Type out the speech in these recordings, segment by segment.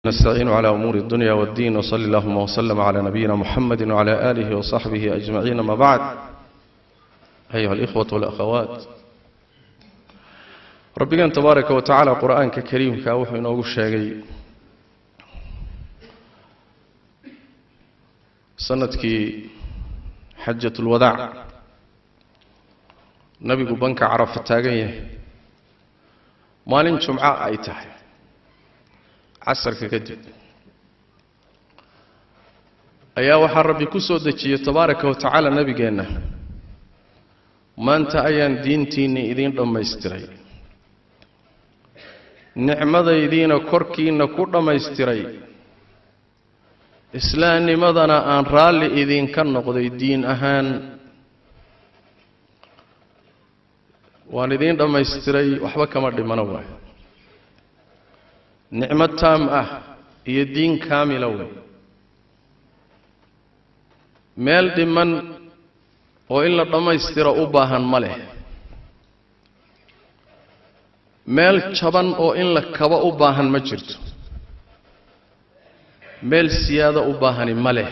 نستعين على أمور الدنيا والدين وصلى اللهم وسلم على نبينا محمد وعلى آله وصحبه أجمعين. ما بعد، أيها الإخوة والأخوات، ربنا تبارك وتعالى قرآن كريم كاوحي نوغ الشاقي سنتك حجة الوداع نبي بنك عرف التاقية مالين جمعاء أيته casarka kadib ayaa waxa rabbi ku soo dejiyay tabaaraka wa tacaala nabigeena maanta ayaan diintiina idin dhammaystiray nicmadaydiina korkiina ku dhammaystiray islaamnimadana aan raalli idin ka noqday diin ahaan waan idin dhammaystiray waxba kama dhimano waay nicmo taam ah iyo diin kaamila wey meel dhiman oo in la dhammaystiro u baahan ma leh meel jaban oo in la kaba u baahan ma jirto meel siyaado u baahani ma leh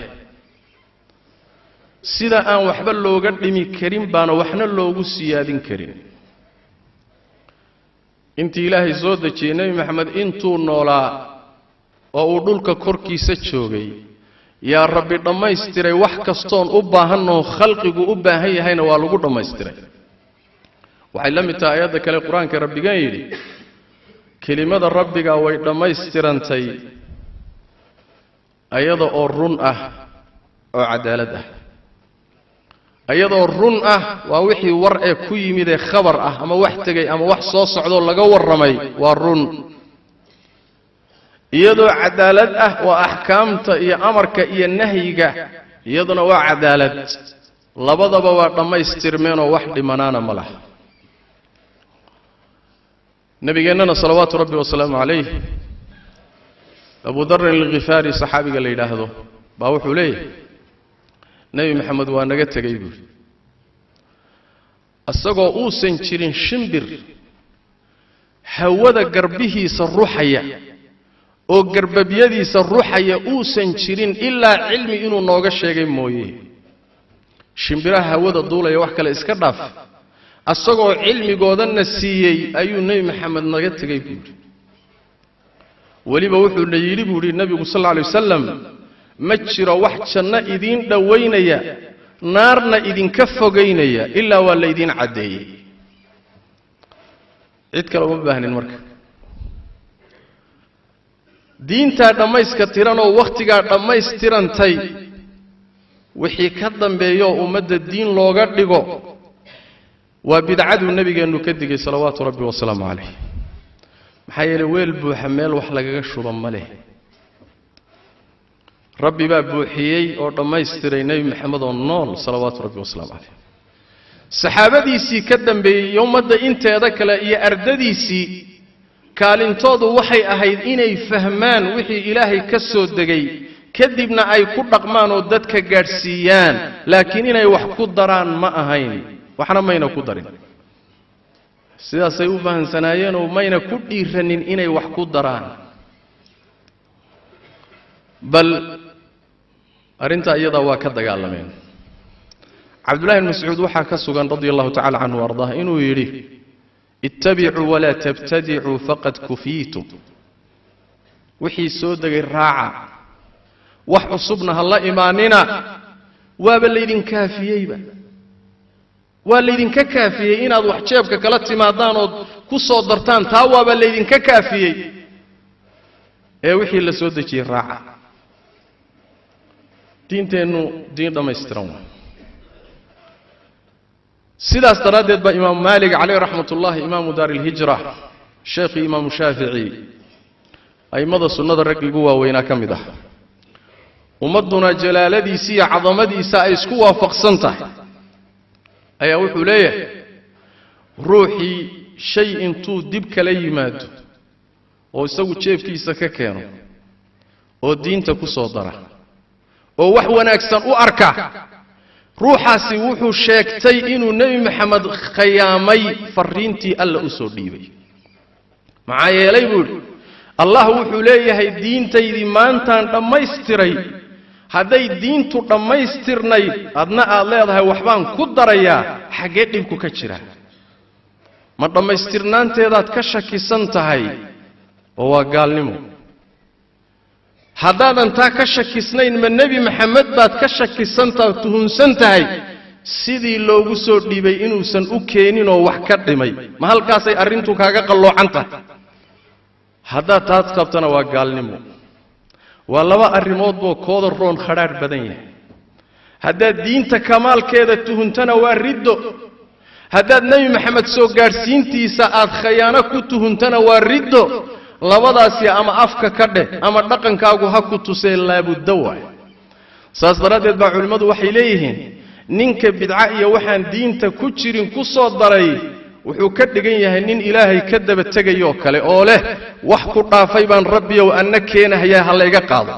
sida aan waxba looga dhimi karin baana waxna loogu siyaadin karin intii ilaahay soo dejiyay nabi maxamed intuu noolaa oo uu dhulka korkiisa joogay yaa rabbi dhammaystiray wax kastoon u baahanoo khalqigu u baahan yahayna waa lagu dhammaystiray waxay la mid tahay aayadda kale qur-aanka rabbigan yidhi kelimada rabbiga way dhammaystirantay ayada oo run ah oo cadaalad ah ayadoo run ah waa wixii war ee ku yimid ee khabar ah ama wax tagay ama wax soo socdo laga warramay waa run iyadoo cadaalad ah waa ahkaamta iyo amarka iyo nahyiga iyaduna waa cadaalad labadaba waa dhammaystirmeen oo wax dhimanaana ma laha nabigeennana salawaatu rabbi wasalaamu calayh abu darrin al-ghifaari saxaabiga la yidhaahdo baa wuxuu leeyahay nabi maxamed waa naga tegay buuri asagoo uusan jirin shimbir hawada garbihiisa ruuxaya oo garbabyadiisa ruuxaya uusan jirin ilaa cilmi inuu nooga sheegay mooye shimbiraha hawada duulaya wax kale iska dhaaf asagoo cilmigoodana siiyey ayuu nabi maxamed naga tegay buuri weliba wuxuu na yidhi buuri nabigu sal alla alay wasalam ma jiro wax janno idiin dhowaynaya naarna idinka fogaynaya ilaa waa laydiin caddeeyey cid kale uma baahnin marka diintaa dhammayska tiranoo wakhtigaa dhammaystirantay wixii ka dambeeyoo ummadda diin looga dhigo waa bidcaduu nebigeennu ka digay salawaatu rabbi wasalaamu calayh maxaa yeelay weel buuxa meel wax lagaga shuba ma leh rabbi baa buuxiyey oo dhammaystiray nebi maxamed oo nool salawaatu rabbi wasalaamu calayh saxaabadiisii ka dambeeyey iyo ummadda inteeda kale iyo ardadiisii kaalintoodu waxay ahayd inay fahmaan wixii ilaahay ka soo degay kadibna ay ku dhaqmaan oo dadka gaadhsiiyaan laakiin inay wax ku daraan ma ahayn waxna mayna ku darin sidaasay u fahansanaayeenoo mayna ku dhiiranin inay wax ku daraan bal arrinta iyadaa waa ka dagaalameen cabdullahi ibn mascuud waxaa ka sugan radia allahu tacala canhu ardaah inuu yidhi ittabicuu walaa tabtadicuu faqad kufiitum wixii soo degay raaca wax cusubna ha la imaanina waaba laydin kaafiyeyba waa laydinka kaafiyey inaad wax jeebka kala timaadaan ood ku soo dartaan taa waaba laydinka kaafiyey ee wixii la soo dejiyey raaca diinteennu diin dhammaystiran waa sidaas daraaddeed baa imaamu maalik calayh raxmatullahi imaamu daari ilhijra sheekhii imaamu shaafici a'immada sunnada rag igu waaweynaa ka mid ah ummadduna jalaaladiisa iyo cadamadiisa ay isku waafaqsan tahay ayaa wuxuu leeyahay ruuxii shay intuu dib kala yimaado oo isagu jeebkiisa ka keeno oo diinta ku soo dara oo wax wanaagsan u arka ruuxaasi wuxuu sheegtay inuu nebi maxamed khiyaamay fariintii alla u soo dhiibay maxaa yeelay buu yidhi الله wuxuu leeyahay diintaydii maantaan dhammaystiray hadday diintu dhammaystirnay adna aad leedahay waxbaan ku darayaa xagee dhibku ka jira ma dhammaystirnaanteedaad ka shakisan tahay oo waa gaalnimo haddaadan taa ka shakisnayn ma nebi maxamed baad ka shakisantahay tuhunsan tahay sidii loogu soo dhiibay inuusan u keenin oo wax ka dhimay ma halkaasay arrintu kaaga qalloocan tahay haddaad taad qabtana waa gaalnimo waa laba arrimood boo kooda roon khadhaadh badan yahay haddaad diinta kamaalkeeda tuhuntana waa riddo haddaad nebi maxamed soo gaadhsiintiisa aad khayaano ku tuhuntana waa riddo labadaasi ama afka ka dheh ama dhaqankaagu ha ku tusee laabudda waay saas daraaddeed baa culimmadu waxay leeyihiin ninka bidca iyo waxaan diinta ku jirin ku soo daray wuxuu ka dhigan yahay nin ilaahay ka daba tegayoo kale oo leh wax ku dhaafay baan rabbiyow anna keenahayaa ha layga qaado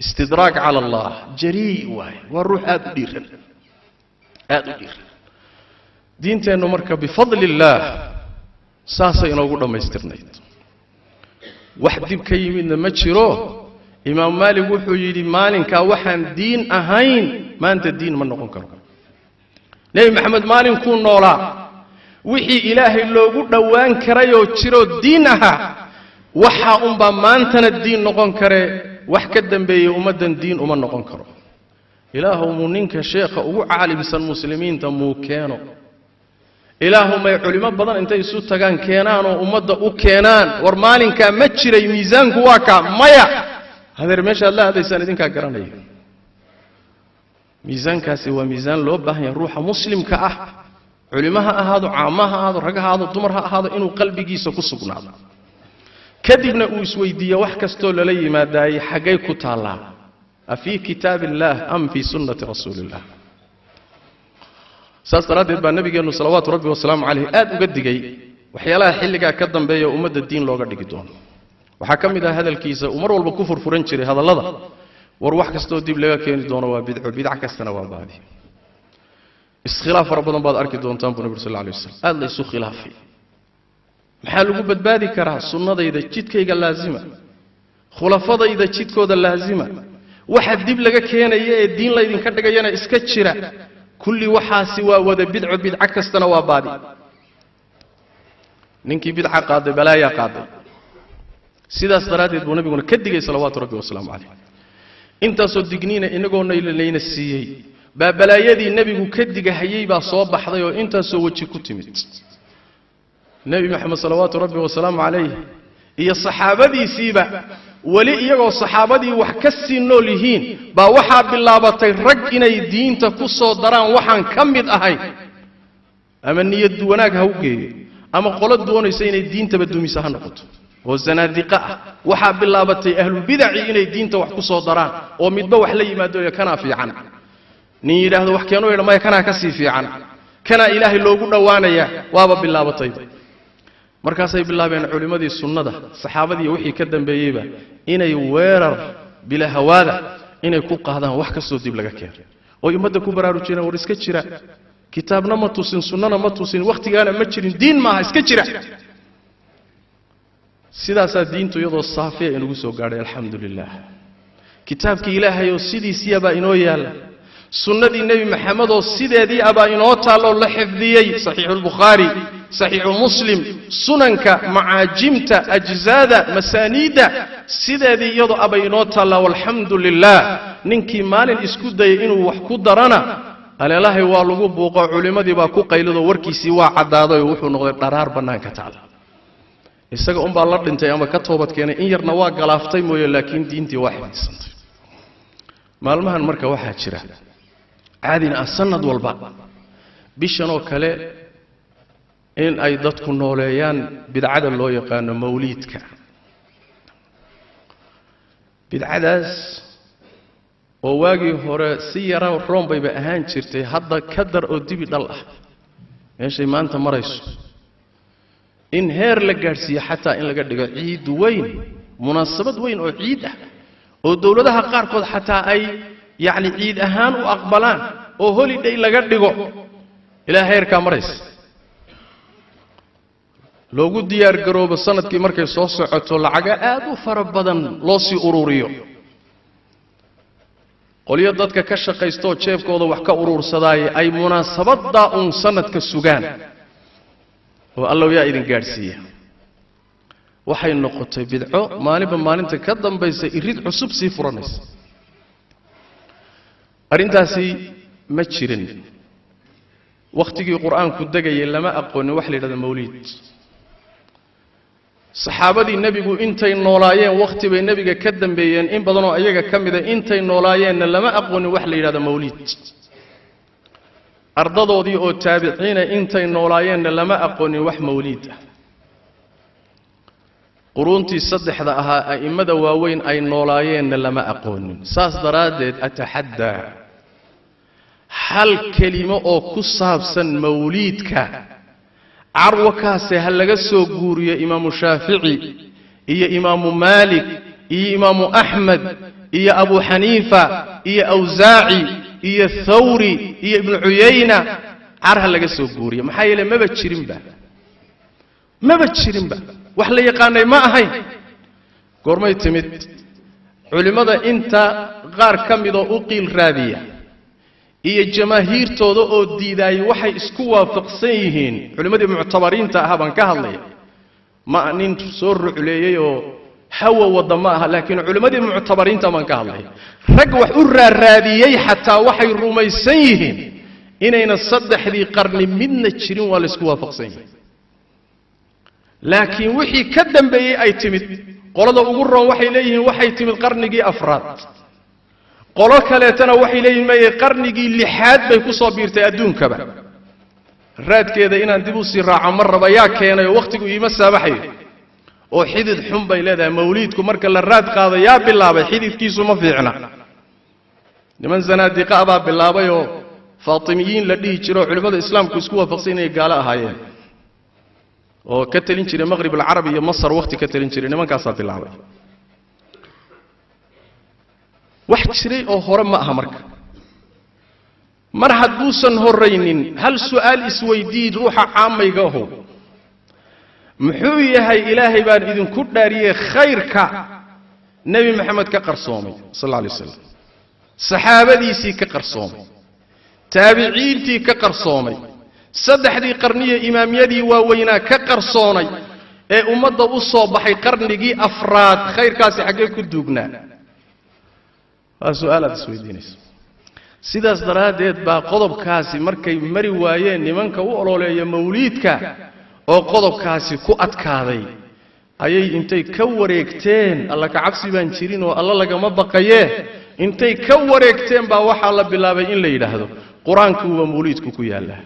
istidraag cala allah jarii waay waa ruux aad u dhiiran diinteennu marka bifadli illaah saasay inoogu dhammaystirnayd wax dib ka yimidna ma jiro imaam maalik wuxuu yidhi maalinkaa waxaan diin ahayn maanta diin ma noqon karo nebi maxamed maalinkuu noolaa wixii ilaahay loogu dhowaan karayoo jiroo diin ahaa waxaa unbaa maantana diin noqon karee wax ka dambeeyey ummaddan diin uma noqon karo ilaahu muu ninka sheekha ugu caalimsan muslimiinta muu keeno ilaahumay culimo badan intay isu tagaan keenaan oo ummadda u keenaan war maalinkaa ma jiray miisaanku waa kaa maya hadeer meeshaad la aadaysaan idinkaa garanaya miisaankaasi waa miisaan loo baahan yahay ruuxa muslimka ah culimo ha ahaado caamo ha ahaado rag ha ahaado dumar ha ahaado inuu qalbigiisa ku sugnaado kadibna uu isweydiiyo wax kastoo lala yimaadaayey xaggay ku taallaa afii kitaab illaah am fii sunnati rasuuli illah saas daraaddeed baa nabigeennu salawaatu rabbi wasalaamu calayh aad uga digay waxyaalaha xilligaa ka dambeeya ummadda diin looga dhigi doono waxaa ka mid ah hadalkiisa uu mar walba ku furfuran jiray hadallada war wax kastoo dib laga keeni doono waa bidco bidc kastana waa baadi iskhilaaf fara badan baad arki doontaan buu nabi sallallahu alayhi wasallam aad la isu khilaafay maxaa lagu badbaadi karaa sunnadayda jidkayga laazima khulafadayda jidkooda laazima waxa dib laga keenaya ee diin la idinka dhigayana iska jira kulli waxaasi waa wada bidco bidc kastana waa baadi ninkii bidca qaaday balaaya qaaday sidaas daraaddeed buu nabiguna ka digay salawaatu rabbi wasalaamu calayh intaasoo digniina inagoo layna siiyey baa balaayadii nebigu ka digahayey baa soo baxday oo intaasoo weji ku timid nebi maxamed salawaatu rabbi wasalaamu calayh iyo saxaabadiisiiba weli iyagoo saxaabadii wax ka sii nool yihiin baa waxaa bilaabatay rag inay diinta ku soo daraan waxaan ka mid ahayn ama niyad wanaag ha u geeyo ama qolo doonaysa inay diintaba dumisa ha noqoto oo zanaadiqa ah waxaa bilaabatay ahlulbidaci inay diinta wax ku soo daraan oo midba wax la yimaado ee kanaa fiican nin yidhaahdo wax keenoo yidha maya kanaa ka sii fiican kanaa ilaahay loogu dhowaanayaa waaba bilaabatay markaasay bilaabeen culimmadii sunnada saxaabadii wixii ka dambeeyeyba inay weerar bila hawaada inay ku qaadaan wax kastoo dib laga keeno oo ummadda ku baraarujinaan war iska jira kitaabna ma tusin sunnana ma tusin wakhtigaana ma jirin diin maaha iska jira sidaasaa diintu iyadoo saafiya inagu soo gaadhay alxamdu lilah kitaabkii ilaahay oo sidiisiibaa inoo yaalla sunnadii nebi maxamed oo sideedii abaa inoo taalloo la xifdiyey saxiixu lbukhaari saxiixu muslim sunanka macaajimta ajzaada masaaniidda sideedii iyadoo abay inoo taallaa walxamdu lilah ninkii maalin isku dayay inuu wax ku darana aleelahay waa lagu buuqo culimmadii baa ku qaylidoo warkiisii waa caddaaday oo wuxuu noqday dharaar bannaanka taala isaga unbaa la dhintay ama ka toobad keenay in yarna waa galaaftay mooye laakiin diintii waa xifdisantay maalmahan marka waxaa jira caadina ah sanad walba bishan oo kale in ay dadku nooleeyaan bidcada loo yaqaano mawliidka bidcadaas oo waagii hore si yara room bayba ahaan jirtay hadda ka dar oo dibi dhal ah meeshay maanta marayso in heer la gaadhsiiyo xataa in laga dhigo ciid weyn munaasabad weyn oo ciid ah oo dowladaha qaarkood xataa ay yacni ciid ahaan u aqbalaan oo holiday laga dhigo ilaa heerkaa maraysa loogu diyaar garoobo sanadkii markay soo socoto lacaga aad u fara badan loo sii ururiyo qoliyo dadka ka shaqaysto jeebkooda wax ka urursadaay ay munaasabada sanadka sugaan oo Allah yaa idin gaarsiiya waxay noqotay bidco maalinba maalinta ka dambaysa irid cusub sii furanaysa arintaasi ma jirin waqtigii quraanku dagayay lama aqoon wax la yiraahdo mawlid saxaabadii nabigu intay noolaayeen waqti bay nabiga ka dambeeyeen in badan oo ayaga kamida intay noolaayeen lama aqoon wax la yiraahdo mawlid ardadoodii oo taabiciina intay noolaayeen lama aqoon wax mawlid ah quruntii saddexda ahaa aimada waaweyn ay noolaayeen lama aqoon saas daraadeed atahadda hal kelimo oo ku saabsan mawlidka arwakaas hal laga soo guuriyo imaam shaafici iyo imaam maalik iyo imaam ahmad iyo abu hanifa iyo awzaa'i iyo thawri iyo ibn uyayna arha laga soo guuriyo maxaa yeelay maba jirinba wax la yaqaanay ma ahayn goormay timid culimada inta qaar kamid oo u qiil raadiya iyo jamaahiirtooda oo diiday waxay isku waafaqsan yihiin culimadii mu'tabariinta ah baan ka hadlay ma nin soo ruuleeyay oo hawa wadama ah laakiin culimadii mu'tabariinta baan ka hadlay rag wax u raadiyay xataa waxay rumaysan yihiin inayna saddexdii qarni midna jirin waa la isku waafaqsan yihiin laakiin wixii ka dambeeyay ay timid qolada ugu roon waxay leeyihiin waxay timid qarnigii afraad qolo kaleetana waxay leeyihiin may qarnigii lixaad bay ku soo biirtay adduunkaba raadkeeda inaan dib u sii raaco mar raba yaa keenay waqtigu iima saabaxay oo xidid xun bay leedahay mawlidku marka la raad qaado yaa bilaabay xididkiisu ma fiicna niman zanaadiqa baa bilaabay oo faatimiyiin la dhihi jiro culimada islaamku isku waafaqsan inay gaalo ahaayeen oo ka talin jiray maghrib al-arabi iyo masar waqti ka talin jiray nimankaas bilaabay wax jiray oo hore ma aha mar hadduusan horeynin hal su'aal isweydiid ruuxa caamayga ah muxuu yahay ilaahay baan idin ku dhaariyay khayrka nabi maxamed ka qarsoomay sallallahu alayhi wasallam saxaabadiisii ka qarsoomay taabiciintii ka qarsoomay saddexdii qarniye imaamiyadii waaweynaa ka qarsoonay ee ummadda u soo baxay qarnigii afraad khayrkaasi xagee ku duugnaa su'aalaad isweydiinayso sidaas daraadeed baa qodobkaasi markay mari waayeen nimanka u ololeeya mawlidka oo qodobkaasi ku adkaaday ayay intay ka wareegteen alla ka cabsi baan jirin oo alla lagama baqaye intay ka wareegteen baa waxa la bilaabay in la yiraahdo quraanku waa mawlidku ku yaala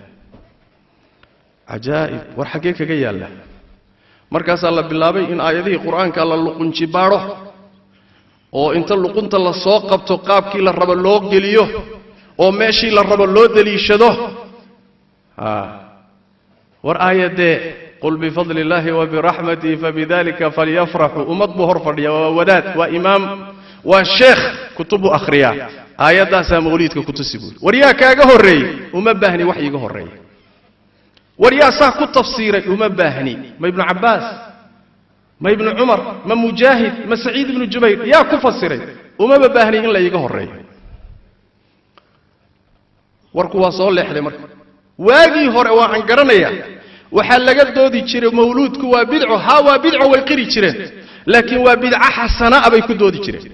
ajaa'ib war xagee kaga yaala markaas la bilaabay in aayadihii quraanka la luqunji baaro oo inta luqunta la soo qabto qaabkii la rabo loo geliyo oo meeshii la rabo loo daliishado war aayade qul bi fadlillahi wa bi rahmatihi fabidhalika falyafrahu umad bu horfadhiya waa wadaad waa imaam waa sheekh kutubu akhriya aayadaas mawlidka ku tusibuul wariya kaaga horeey uma baahni wax iiga horeey wariya sax ku tafsiiray uma baahni ma ibn abbas ما ابن عمر ما مجاهد ما سعيد بن جبير يا كفسري وما بباهني إلا يجا هري وركوا صول لحد مرك واجي هر وعن قرنيا وحلقت دودي تشري مولود كوا بدعه هوا بدعه والقري تشري لكن وبدعة حسنة أبي كدودي تشري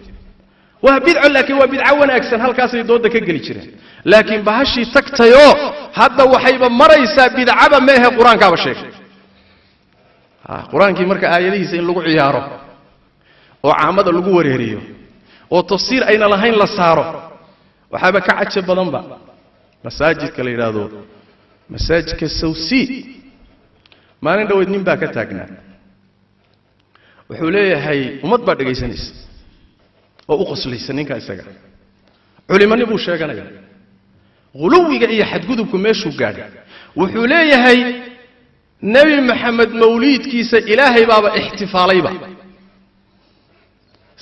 وبدعه لكن وبدعة وانا أكسن هالكاسي دودك كجلي تشري لكن بهالشي تكتيو هذا وحيبا مريسا بدعة ما هي قرآن كاب الشيخ quraankii marka aayadihiisa in lagu ciyaaro oo caamada lagu wareeriyo oo tafsiir ayna lahayn la saaro waxaba ka cajab badan ba masaajidka la yiraahdo masaajidka sawsi maalin dhaweyd nin baa ka taagnaa wuxuu leeyahay umad baa dhageysanaysa oo u qoslaysa ninka isaga culimani buu sheeganaya quluwiga iyo xadgudubku meeshuu gaadhay wuxuu leeyahay نبي محمد موليد كيسا إلهي بابا احتفالي با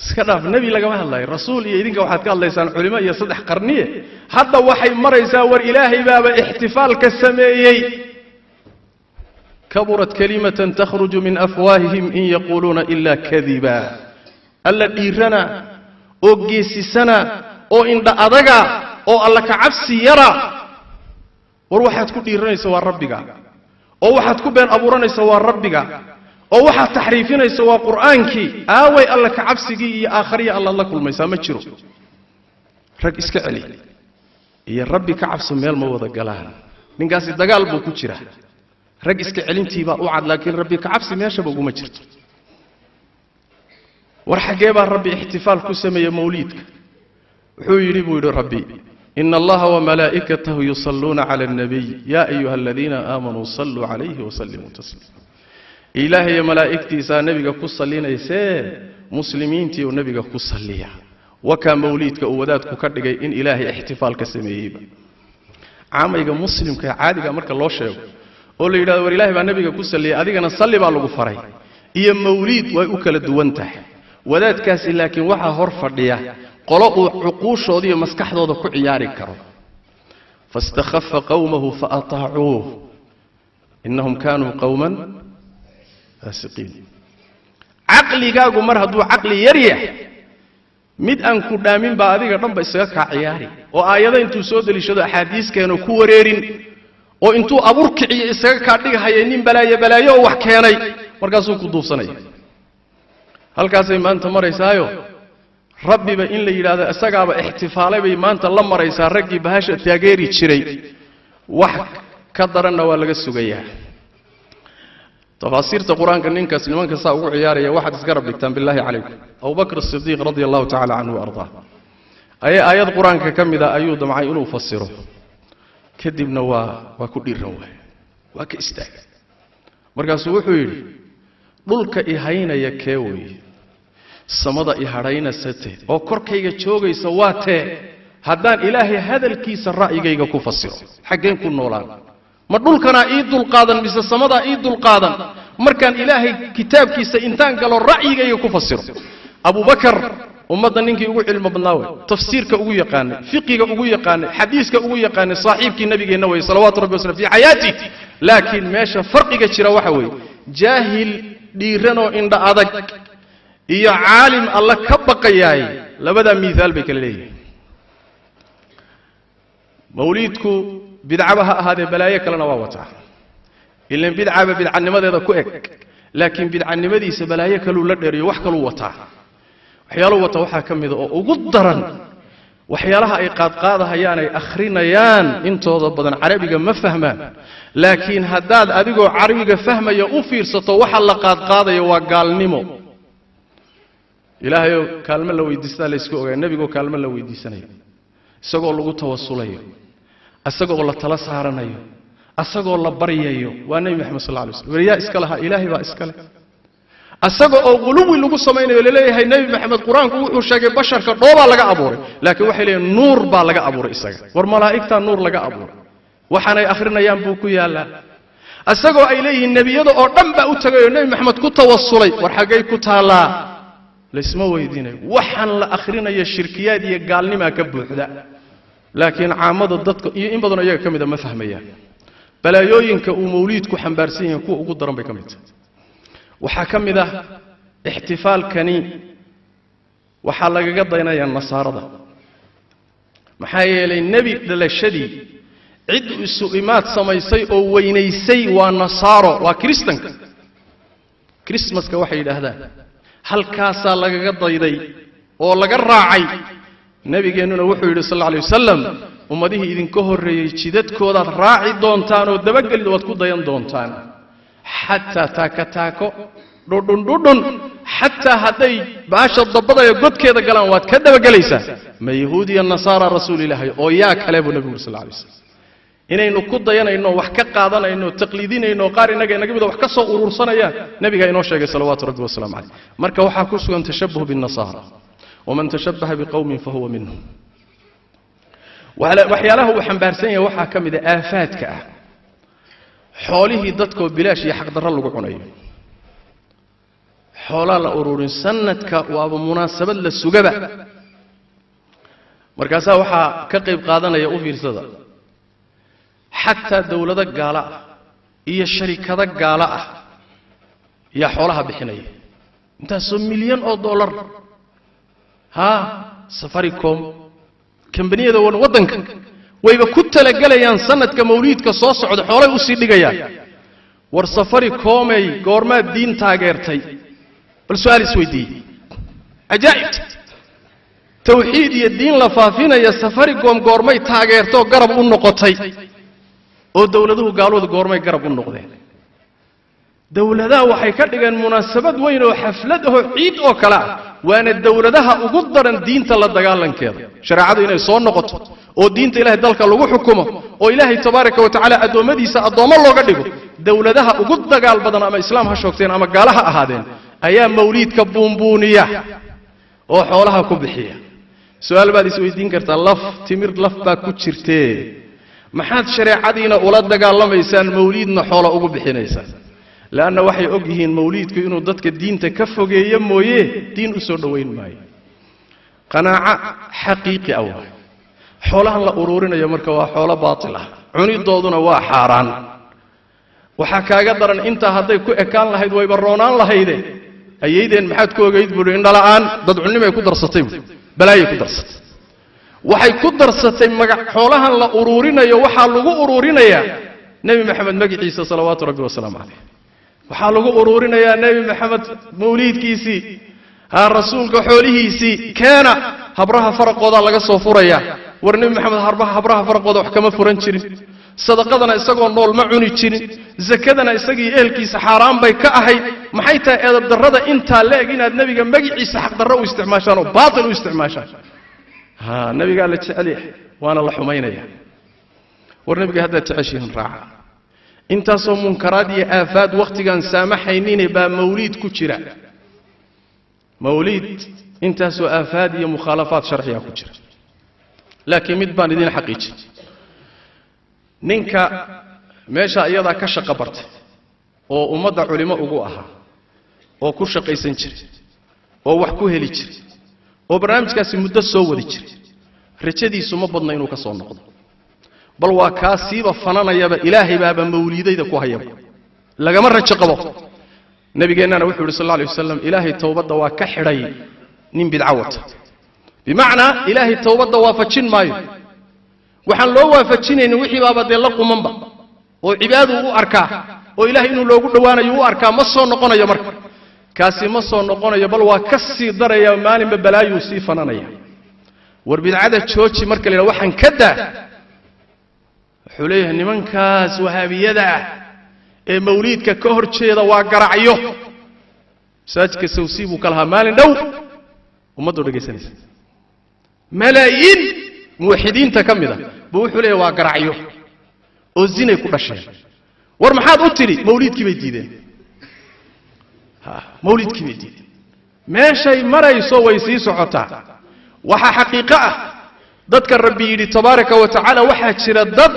سكراف نبي لقمها الله الرسول يدينك واحد قال الله يسان علماء يصدح قرنية حتى وحي مرة يساور إلهي بابا احتفال كالسمائي كبرت كلمة تخرج من أفواههم إن يقولون إلا كذبا ألا ديرنا أو جيسسنا أو إن أدقا أو الله كعفسي يرى وروحات كل ديرنا سوى ربك أو واحد كبير أبورنا سوى ربك أو واحد تحريفنا سوى قرآنك آوي الله كعفسي آخرية الله كل ما يسامى تشرو رك إسكالي يا ربي كعفس ميل موضة قالها من قاس الدجال بوكوشرة رك إسكالي تيبا أوعد لكن ربي كعفس ميل شبه ما تشرت ورحجيبا ربي احتفال كسمة موليدك هو يريبوا ربي إن الله وملائكته يصلون على النبي يا أيها الذين آمنوا صلوا عليه وسلموا تسليما إلهي ملائكتي سا نبيك كصلينا يسير مسلمين تي ونبيك كصليا وكان موليدك أوداتك كردقي إن إلهي احتفال كسميبا عاميك مسلم كعادك مرك الله شيء قول لي إذا إلهي بنبيك كصليا أديك أنا صلي بالله فري إيه موليد وأكل الدوانته wadaad kaasi laakiin waxa hor fadhiya qolo uu xuquushooda iyo maskaxdooda ku ciyaari karo fastakhaffa qawmuhu faata'uuhu innahum kaanu qawman fasiqiin aqligaagu mar haduu aqli yariya mid aan ku dhaamin ba adiga dhanba isaga ka ciyaari oo aayada intuu soo dalishado axaadiiskeena ku wareerin oo intuu abur kiciyo isaga ka dhigahayay nin balaayo wax keenay markaasuu ku duufsanay halkaasay maanta maraysaayo rabbiba in la yiraahdo asagaaba ihtifaalay bay maanta la maraysaa ragii bahasha taageeri jiray wax ka daranna waa laga sugayaa tafasiirta quraanka ninkaas nimanka saa ugu ciyaaraya waxaad iska rabbitaan billahi calaykum Abu Bakr as-Siddiq radiyallahu ta'ala anhu arda ayad quraanka kamida ayuu damcay inuu fasiro kadibna waa ku dhiiran waa ka istaagay markaas wuxuu yiri dhulka ihaynaya keeway samada ihadayna sate oo korkayga joogaysa waate haddaan ilaahay hadalkiisa ra'yigayga ku fasiro xageen ku noolaan ma dhulkana ii dul qaadan mise samada ii dul qaadan markaan ilaahay kitaabkiisa intaan galo ra'yigayga ku fasiro Abu Bakar ummadda ninkii ugu cilmi badnaa way tafsiirka ugu yaqaanay fiqiga ugu yaqaanay xadiiska ugu yaqaanay saaxiibkii nabigeena way salawaatu rabbi wasallam fi hayati laakiin meesha farqiga jira waxa way jaahil dhiirano indha adag iyo caalim alla ka baqayay labada miisaal bay kala leeyihiin mawlidku bidcabaha ahaade balaayo kalena waa wataa ilaan bidcanimadeeda ku eg laakiin bidcanimadiisa balaayo kalu la dheeriyo wax kalu wataa waxyaalo wata waxa kamid oo ugu daran waxyaalaha ay qaadqaadahayaan ay akhrinayaan intooda badan carabiga ma fahmaan laakiin haddaad adigoo carabiga fahmaya u fiirsato waxa la qaadqaadayo waa gaalnimo ilaahay kaalmo la weydiistaa la isku ogaa nabiga kaalmo la weydiisanayo isagoo lagu tawasulayo asagoo la tala saaranayo asagoo la baryayo waa nabi maxamed sallallahu alayhi wasallam wariya iska laha ilaahay baa iska leh asagoo oo qulubi lagu sameeyo leeyahay nabi maxamed quraanku wuxuu sheegay basharka dhooba laga abuuray laakiin waxay leeyahay nuur baa laga abuuray isaga war malaa'ikta nuur laga abuuray waxaanay akhrinayaan buu ku yaala asagoo ay leeyihiin nabiyada oo dhan baa u tagay nabi maxamed ku tawasulay war xagay ku taala leesma weydiinay waxaan la akhrinayo shirkiyaad iyo gaalnimo ka buuxda laakiin caamada dadka iyo in badan iyaga kamid ma fahmayaan balaayooyinka uu mawlidku xambaarsan yahay kuwa ugu daran bay kamid waxa kamid ah ihtifaalkani waxa lagaga daynayaa nasaarada maxaa yeelay nabi dhalashadii cid isu imaad samaysay oo weynaysay waa nasaaro waa kristanka christmaska waxay yiraahdaan halkaasa lagaga dayday oo laga raacay nabigeenuna wuxuu yiri sallallahu alayhi wasallam ummadihi idinka horeeyay jidadkooda raaci doontaan oo dabagalid wad ku dayan doontaan hatta taako dhudhun hatta haday baasha dabadaya godkeeda galaan waad ka dabagalaysaa ma yahuudiya nasaara rasuulillahi oo yaa kale buu nabiga sallallahu alayhi wasallam inaynu ku dayanayno wax ka qaadanayno taqliidinayno qaar inaga mid wax ka soo urursanayaan nabiga inoo sheegay salawaatu rabbi wasallam alayhi marka waxa ku sugan tashabbuh bin nasaara ومن تشبه بقوم فهو منهم waxyaalaha uu xambaarsan yahay waxa kamid ah aafaadka ah xoolihii dadku bilaash iyo xaq darro lagu cunayo xoolaha la ururin sanadka waa munaasabad la sugaba markaas waxa ka qayb qaadanaya u fiirsada xataa dawlada gaala iyo sharikada gaala ah yaa xoolaha bixinaya intaasoo milyan oo dollar ha Safaricom kambaniyada waddanka wayba ku talagalayaan sanadka mawliidka soo socda xoolay u sii dhigayaan war Safaricom ay goorma diin taageertay bal su'aal isweydiiyay ajaa'ib tawxiid iyo diin la faafinaya Safaricom goormay taageerto garab u noqotay oo dawladuhu gaalooda goormay garab u noqdeen dawladaha waxay ka dhigeen munaasabad weyn oo xaflad oo ciid oo kala waana dawladaha ugu daran diinta la dagaalankeeda shariicadu inay soo noqoto oo diinta Ilaahay dalka lagu xukumo oo Ilaahay tabaaraka wa tacaala adoomadiisa adoomo looga dhigo dawladaha ugu dagaal badan ama islaam ha shoogteen ama gaalaha ahaadeen ayaa mawliidka buunbuuniya oo xoolaha ku bixiya su'aal baad is weydiin kartaa laf timir laf baa ku jirtee maxaad shariicadiina ula dagaalamaysan mawliidna xoola ugu bixinaysaan laana waxay og yihiin mawliidku inuu dadka diinta ka fogeeyo mooyee diin u soo dhaweyn maayo qanaaca xaqiiqi ah xoolahan la ururinayo marka waa xoolo baatil ah cunidooduna waa xaaraan waxa kaaga daran inta hadday ku ekaan lahayd way baroonaan lahaydeen ayeydeen maxaad ku ogeyd buu indhalaan dad cunimay ku darsatay balaayay ku darsatay waxay ku darsatay magac xoolahan la ururinayo waxa lagu ururinayaa nabi maxamed magaciisa salawaatu rabbi wa salaam alayhi waxa lagu ururinayaa nabi maxamed mawliidkiisii ha rasuulka xoolihiisii keena habraha farqooda laga soo furaya war nabi maxamed habraha farqooda wax kama furan jirin sadaqadana isagoo nool ma cuni jirin zakadana isagii ehelkiisa xaraam bay ka ahayd maxay tahay edab darrada inta leeg inaad nabiga magaciisa xaq darro u isticmaashaan oo baatil u isticmaashaan ha nabiga la jecel yahay waana la xumaynaya war nabiga hadda jeceshiin raaca intaasoo munkaraad iyo aafaad waqtigan saamaxaynina baa mawliid ku jira mawliid intaasoo aafaad iyo mukhaalafaad sharciya ku jira laakiin mid baan idin xaqiijin ninka meesha iyada ka shaqo bartay oo ummadda culimo ugu ahaa oo ku shaqaysan jiray oo wax ku heli jiray oo barnaamijkaasi muddo soo wadi jiray rajadiisu ma badna inuu ka soo noqdo bal waa kaasiiba fananayaba ilaahay baaba mawliidayda ku hayaba lagama rajo qabo nabigeennana wuxuu yidhi sallallahu alayhi wasallam ilaahay tawbadda waa ka xidhay nin bidca wata bimacnaa ilaahay tawbadda waafajin maayo waxaan loo waafajinaynin wixii baaba dee la qumanba oo cibaadu u arkaa oo ilaahay inuu loogu dhowaanayo u arkaa ma soo noqonayo marka kaasi ma soo noqonayo bal waa ka sii daraya maalinba balaayuu sii fananaya war bidcada jooji marka la yidhaha waxaan ka daa wuxuu leeyahay nimankaas wahaabiyada ah ee mawliidka ka hor jeeda waa garacyo masaajidka sawsii buu ka lahaa maalin dhow ummaddu dhegaysanaysa malaayiin muwaxidiinta ka mid ah buu wuxuu leeyahay waa garacyo oo zinay ku dhasheen war maxaad u tidhi mawliidkii bay diideen mawliidkii bay diideen meeshay marayso way sii socotaa waxa xaqiiqo ah dadka rabbi yidhi tabaaraka wa tacaala waxaa jira dad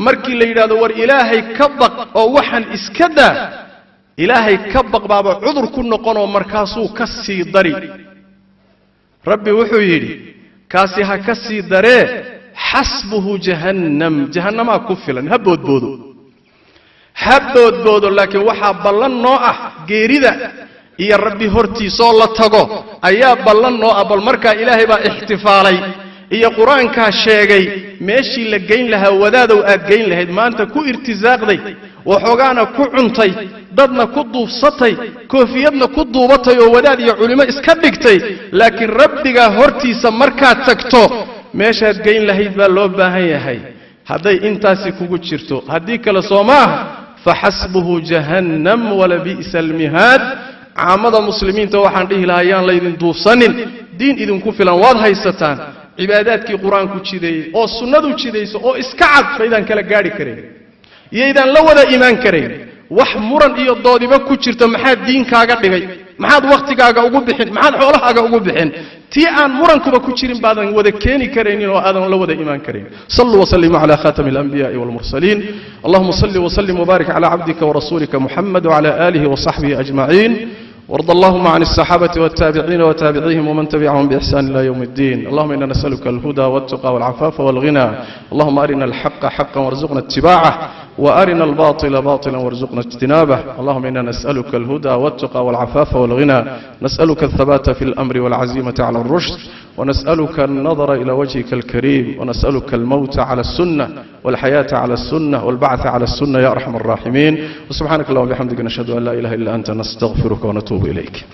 markii la yidhaahdo war ilaahay ka baq oo waxaan iska daa ilaahay ka baq baaba cudur ku noqonoo markaasuu ka sii dari rabbi wuxuu yidhi kaasi ha ka sii daree xasbuhu jahannam jahannamaa ku filan ha boodboodo laakiin waxaa ballan noo ah geerida iyo rabbi hortiisoo la tago ayaa ballan noo ah bal markaa ilaahay baa ixtifaalay iyo qur-aankaa sheegay meeshii la geyn lahaa wadaadow aad geyn lahayd maanta ku irtisaaqday waxoogaana ku cuntay dadna ku duufsatay koofiyadna ku duubatay oo wadaad iyo culimo iska dhigtay laakiin rabbigaa hortiisa markaad tagto meeshaad geyn lahayd baa loo baahan yahay hadday intaasi kugu jirto haddii kale soo maaha faxasbuhu jahannam walabi'sa almihaad caamada muslimiinta waxaan dhihi lahaa yaan laydin duufsanin diin idinku filan waad haysataan cibaadaadkii qur-aanku jideeyey oo sunnadu jidayso oo iska cad baydaan kala gaadhi karayn iyaydaan la wada imaan karayn wax muran iyo doodiba ku jirta maxaad diinkaaga dhigay maxaad wakhtigaaga ugu bixin maxaad xoolahaaga ugu bixin tii aan murankuba ku jirin baadan wada keeni karaynin oo aadan la wada imaan karayn sallu wasallimu calaa khaatami alanbiyaai walmursaliin allahuma salli wasallim wabaarik calaa cabdika warasulika muxamed wacala aalihi wasaxbihi ajmaciin وارض اللهم عن الصحابة والتابعين وتابعيهم ومن تبعهم بإحسان إلى يوم الدين اللهم إنا نسألك الهدى والتقى والعفاف والغنى اللهم أرنا الحق حقا وارزقنا اتباعه وأرنا الباطل باطلا وارزقنا اجتنابه اللهم إنا نسألك الهدى والتقى والعفاف والغنى نسألك الثبات في الأمر والعزيمة على الرشد ونسألك النظر إلى وجهك الكريم ونسألك الموت على السنة والحياة على السنة والبعث على السنة يا أرحم الراحمين وسبحانك اللهم وبحمدك نشهد أن لا إله إلا أنت نستغفرك ونتوب إليك